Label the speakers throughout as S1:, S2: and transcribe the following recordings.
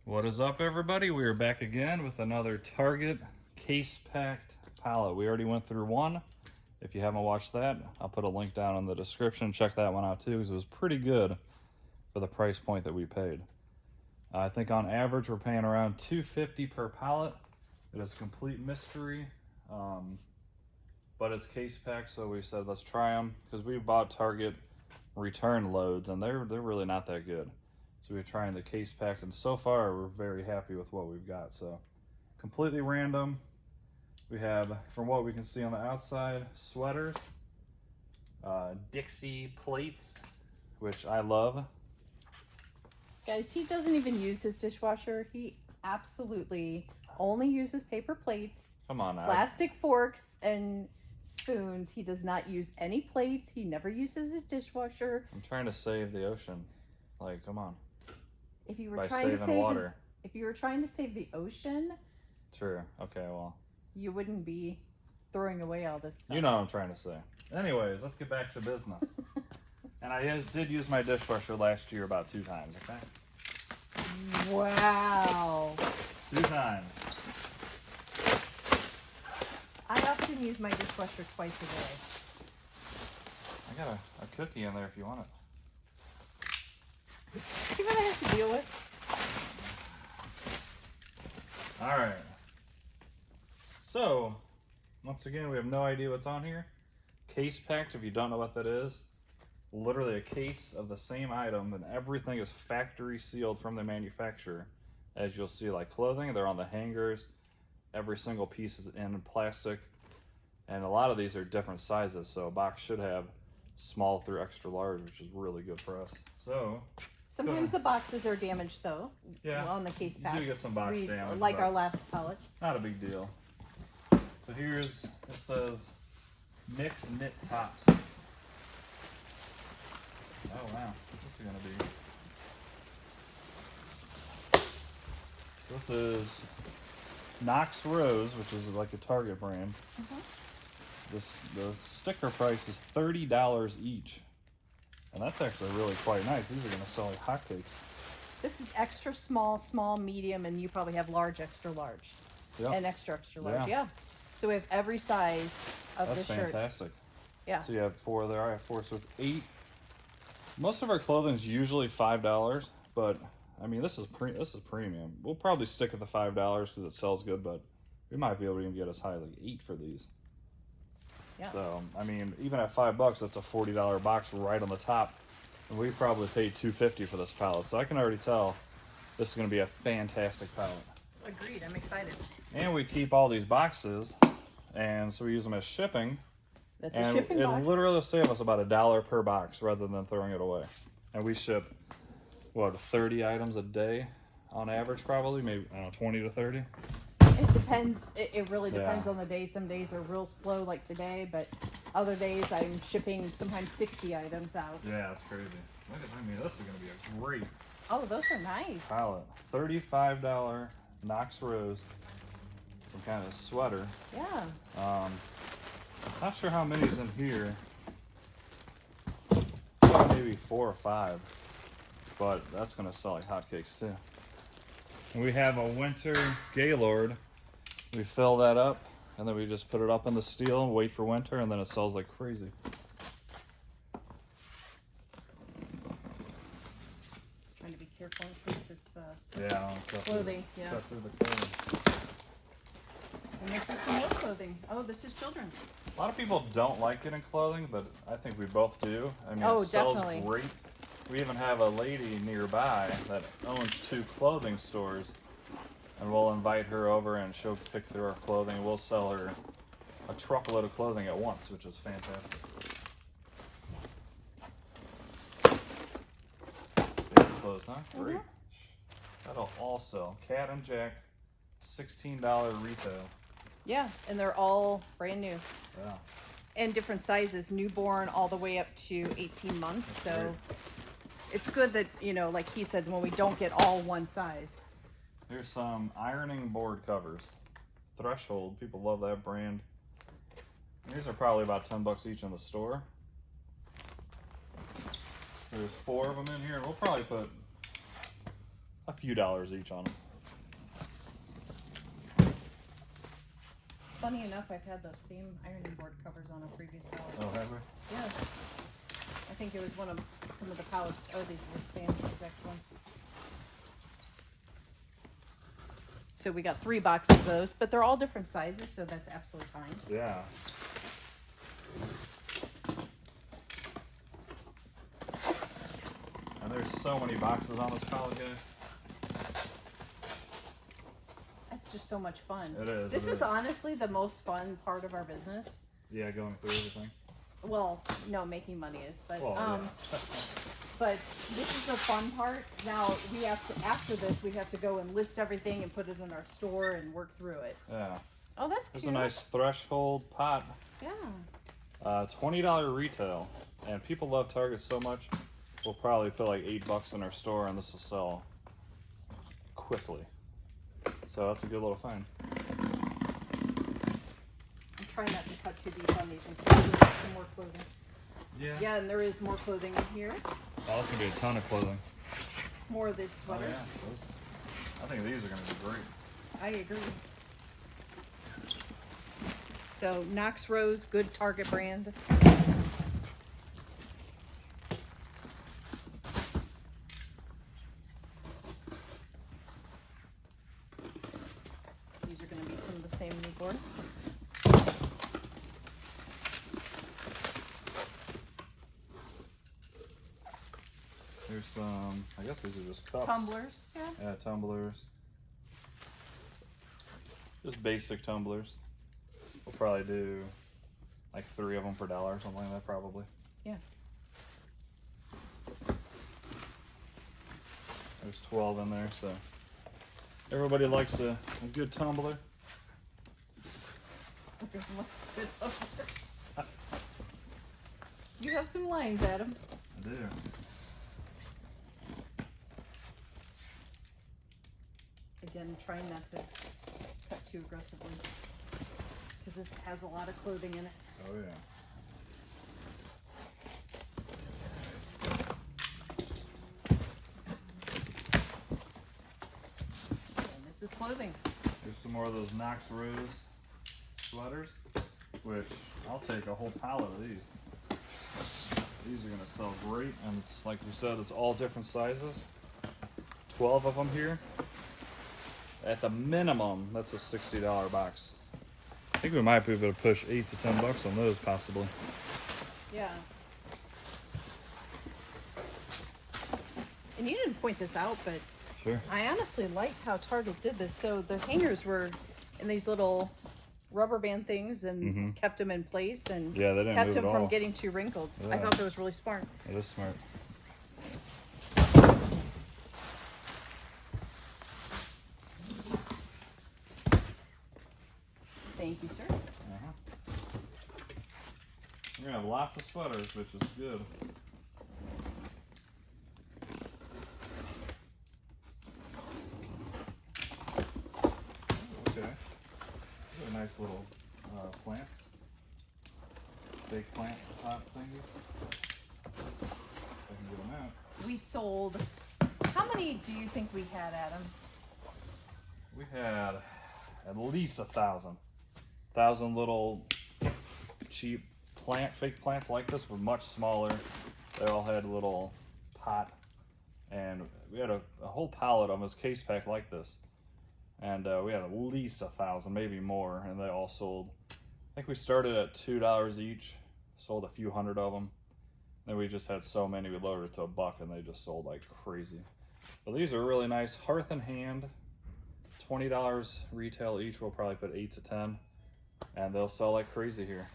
S1: What is up, everybody? We are back again with another Target case-packed pallet. We already went through one. If you haven't watched that, I'll put a link down in the description. Check that one out too, because it was pretty good for the price point that we paid. I think on average we're paying around $2.50 per pallet. It is a complete mystery, but it's case-packed, so we said let's try them, because we bought Target return loads and they're really not that good. So we're trying the case packs, and so far we're very happy with what we've got. So completely random. We have, from what we can see on the outside, sweaters, Dixie plates, which I love.
S2: Guys, he doesn't even use his dishwasher. He absolutely only uses paper plates.
S1: Come on now.
S2: Plastic forks and spoons. He does not use any plates. He never uses his dishwasher.
S1: I'm trying to save the ocean. Like, come on.
S2: If you were
S1: By
S2: trying to
S1: saving
S2: save
S1: water.
S2: If you were trying to save the ocean,
S1: True. Okay, well.
S2: you wouldn't be throwing away all this stuff.
S1: You know what I'm trying to say. Anyways, let's get back to business. And I did use my dishwasher last year about 2 times, okay?
S2: Wow.
S1: 2 times.
S2: I often use my dishwasher twice a day.
S1: I got a cookie in there if you want it.
S2: See what I have to deal with?
S1: All right. So, once again, we have no idea what's on here. Case packed, if you don't know what that is, literally a case of the same item, and everything is factory sealed from the manufacturer. As you'll see, like clothing, they're on the hangers. Every single piece is in plastic, and a lot of these are different sizes, so a box should have small through extra large, which is really good for us. So,
S2: Sometimes the boxes are damaged, though.
S1: yeah,
S2: On the case pack.
S1: you do get some box damage,
S2: like
S1: but
S2: our last pallet.
S1: not a big deal. So here's, it says mix knit tops. Oh wow, what's it gonna be? This is Knox Rose, which is like a Target brand. The sticker price is $30 each. And that's actually really quite nice. These are gonna sell like hotcakes.
S2: This is extra small, small, medium, and you probably have large, extra large.
S1: Yep.
S2: And extra, extra large, yeah. So we have every size of
S1: That's
S2: the shirt.
S1: fantastic.
S2: Yeah.
S1: So you have 4 there. I have 4, so it's 8. Most of our clothing is usually $5, but I mean this is premium. We'll probably stick at the $5 because it sells good, but we might be able to even get as high as like 8 for these.
S2: Yeah.
S1: So I mean, even at $5, that's a $40 box right on the top, and we probably paid $2.50 for this pallet. So I can already tell this is going to be a fantastic pallet.
S2: Agreed. I'm excited.
S1: And we keep all these boxes, and so we use them as shipping.
S2: That's
S1: And
S2: a shipping
S1: it
S2: box.
S1: literally save us about $1 per box rather than throwing it away. And we ship, what, 30 items a day on average, probably? Maybe, I don't know, 20 to 30?
S2: It depends. It really depends
S1: Yeah.
S2: on the day. Some days are real slow, like today, but other days I'm shipping sometimes 60 items out.
S1: Yeah, that's crazy. Look at, I mean, this is going to be a great
S2: Oh, those are nice.
S1: pallet. $35 Knox Rose, some kind of sweater.
S2: Yeah.
S1: Not sure how many's in here. Maybe 4 or 5, but that's gonna sell like hotcakes too. And we have a winter Gaylord. We fill that up, and then we just put it up in the steel and wait for winter, and then it sells like crazy.
S2: Trying to be careful in case it's
S1: Yeah,
S2: clothing. Yeah.
S1: cut through the clothing.
S2: And this is some more clothing. Oh, this is children's.
S1: A lot of people don't like getting clothing, but I think we both do. I mean,
S2: Oh,
S1: it sells
S2: definitely.
S1: great. We even have a lady nearby that owns 2 clothing stores, and we'll invite her over and she'll pick through our clothing. We'll sell her a truckload of clothing at once, which is fantastic. Big clothes, huh? Great. That'll all sell. Cat and Jack, $16 retail.
S2: Yeah, and they're all brand new.
S1: Yeah.
S2: And different sizes, newborn all the way up to 18 months.
S1: That's
S2: So
S1: great.
S2: it's good that, you know, like he said, when we don't get all one size.
S1: Here's some ironing board covers. Threshold, people love that brand. These are probably about 10 bucks each in the store. There's 4 of them in here, and we'll probably put a few dollars each on them.
S2: Funny enough, I've had those same ironing board covers on a previous pallet.
S1: Oh, have we?
S2: Yeah. I think it was some of the pallets, or these were the same exact ones. So we got 3 boxes of those, but they're all different sizes, so that's absolutely fine.
S1: Yeah. And there's so many boxes on this pallet, guys.
S2: That's just so much fun.
S1: It is.
S2: This is honestly the most fun part of our business.
S1: Yeah, going through everything.
S2: Well, no, making money is, but
S1: Well, yeah.
S2: but this is the fun part. Now we have to, after this, we have to go and list everything and put it in our store and work through it.
S1: Yeah.
S2: Oh, that's
S1: There's
S2: cute.
S1: a nice threshold pot.
S2: Yeah.
S1: $20 retail, and people love Target so much. We'll probably put like $8 in our store, and this will sell quickly. So that's a good little find.
S2: I'm trying not to cut too deep on these in case there's some more clothing.
S1: Yeah.
S2: Yeah, and there is more clothing in here.
S1: Oh, that's gonna be a ton of clothing.
S2: More of these
S1: Oh,
S2: sweaters.
S1: yeah. I think these are gonna be great.
S2: I agree. So Knox Rose, good Target brand. These are going to be some of the same newborn.
S1: There's some, I guess these are just cups.
S2: Tumblers, yeah.
S1: Yeah, tumblers. Just basic tumblers. We'll probably do like 3 of them for $1, something like that, probably.
S2: Yeah.
S1: There's 12 in there, so everybody likes a good tumbler.
S2: There's lots of good tumblers. You have some lines, Adam.
S1: I do.
S2: Again, trying not to cut too aggressively because this has a lot of clothing in it.
S1: Oh yeah.
S2: And this is clothing.
S1: There's some more of those Knox Rose sweaters, which I'll take a whole pallet of these. These are gonna sell great, and it's like we said, it's all different sizes. 12 of them here. At the minimum, that's a $60 box. I think we might be able to push $8 to $10 on those, possibly.
S2: Yeah. And you didn't point this out, but
S1: Sure.
S2: I honestly liked how Target did this. So the hangers were in these little rubber band things and kept them in place and
S1: Yeah, they didn't
S2: kept
S1: move
S2: them
S1: at
S2: from
S1: all.
S2: getting too wrinkled. I
S1: Yeah.
S2: thought that was really smart.
S1: It is smart.
S2: Thank you, sir.
S1: We're gonna have lots of sweaters, which is good. Okay. These are nice little plants. Fake plant pot thingies. If I can get them out.
S2: We sold, how many do you think we had, Adam?
S1: We had at least 1,000. 1,000 little cheap fake plants like this were much smaller. They all had a little pot, and we had a whole pallet of them as case pack like this. And we had at least 1,000, maybe more, and they all sold. I think we started at $2 each, sold a few hundred of them. Then we just had so many, we lowered it to $1, and they just sold like crazy. But these are really nice, Hearth and Hand, $20 retail each. We'll probably put 8 to 10, and they'll sell like crazy here.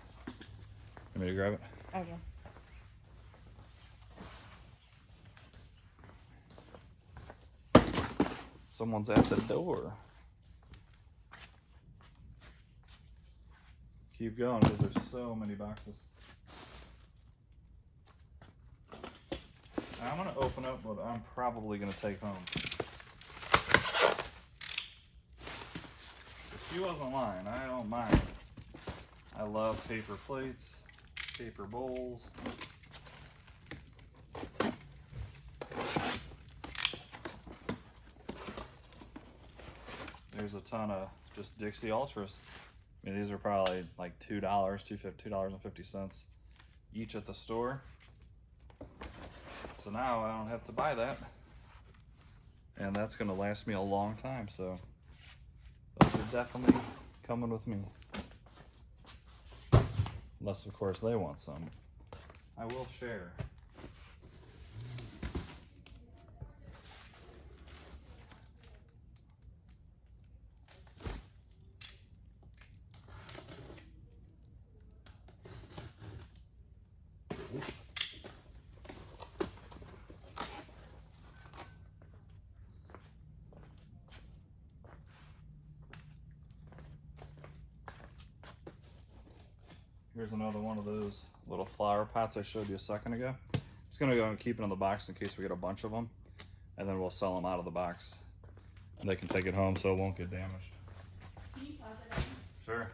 S1: Want me to grab it?
S2: Okay.
S1: Someone's at the door. Keep going because there's so many boxes. I'm gonna open up what I'm probably gonna take home. If she wasn't lying, I don't mind. I love paper plates, paper bowls. There's a ton of just Dixie Ultras. I mean, these are probably like $2.50 each at the store. So now I don't have to buy that. And that's gonna last me a long time, so those are definitely coming with me. Unless, of course, they want some. I will share. Here's another one of those little flower pots I showed you a second ago. I'm just gonna go and keep it in the box in case we get a bunch of them, and then we'll sell them out of the box. And they can take it home so it won't get damaged.
S2: Can you pause it?
S1: Sure.